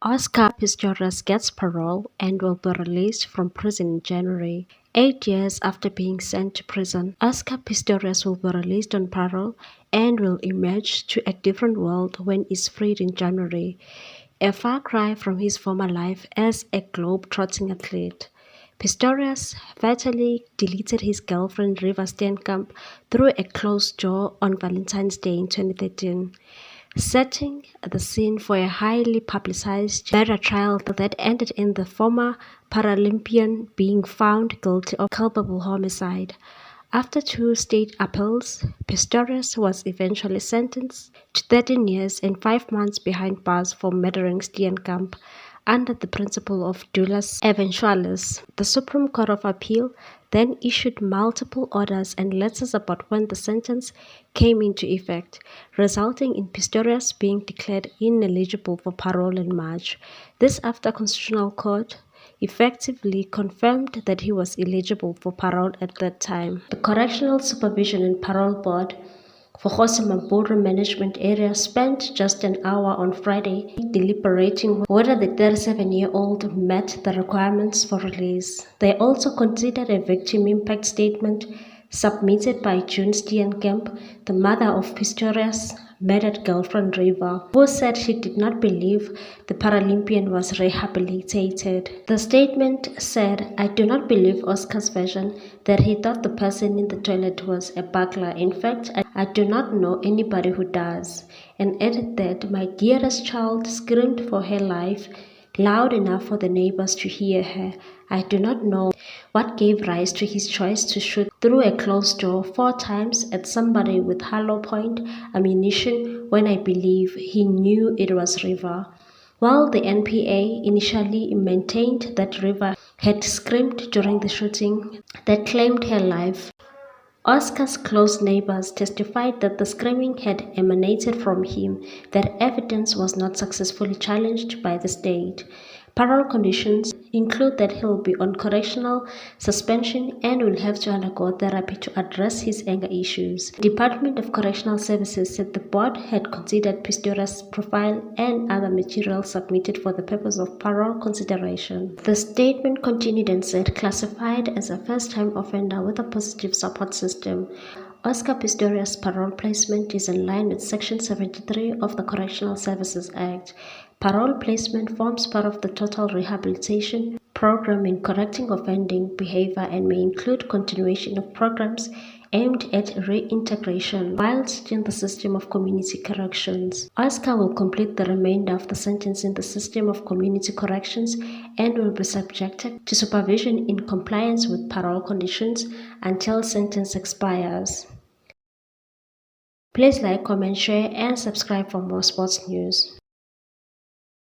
Oscar Pistorius gets parole and will be released from prison in January. 8 years after being sent to prison, Oscar Pistorius will be released on parole and will emerge to a different world when he's freed in January. A far cry from his former life as a globe-trotting athlete. Pistorius fatally deleted his girlfriend Reeva through a closed door on Valentine's Day in 2013, setting the scene for a highly publicized murder trial that ended in the former Paralympian being found guilty of culpable homicide. After two state appeals, Pistorius was eventually sentenced to 13 years and 5 months behind bars for murdering Steenkamp under the principle of dolus eventualis. The Supreme Court of Appeal then issued multiple orders and letters about when the sentence came into effect, resulting in Pistorius being declared ineligible for parole in March. This after Constitutional Court effectively confirmed that he was eligible for parole at that time. The Correctional Supervision and Parole Board for Hosimamburu Management Area spent just an hour on Friday deliberating whether the 37-year-old met the requirements for release. They also considered a victim impact statement submitted by June Steenkamp, the mother of Pistorius' murdered girlfriend Reeva, who said she did not believe the Paralympian was rehabilitated. The statement said, "I do not believe Oscar's version that he thought the person in the toilet was a burglar. In fact, I do not know anybody who does," and added that my dearest child screamed for her life loud enough for the neighbors to hear her. I do not know what gave rise to his choice to shoot through a closed door 4 times at somebody with hollow point ammunition when I believe he knew it was Reeva. While the NPA initially maintained that Reeva had screamed during the shooting that claimed her life, Oscar's close neighbors testified that the screaming had emanated from him. That evidence was not successfully challenged by the state. Parole conditions include that he'll be on correctional suspension and will have to undergo therapy to address his anger issues. The Department of Correctional Services said the board had considered Pistorius' profile and other material submitted for the purpose of parole consideration. The statement continued and said, classified as a first-time offender with a positive support system, Oscar Pistorius' parole placement is in line with Section 73 of the Correctional Services Act. Parole placement forms part of the total rehabilitation program in correcting offending behavior and may include continuation of programs aimed at reintegration whilst in the system of community corrections. Oscar will complete the remainder of the sentence in the system of community corrections and will be subjected to supervision in compliance with parole conditions until sentence expires. Please like, comment, share, and subscribe for more sports news.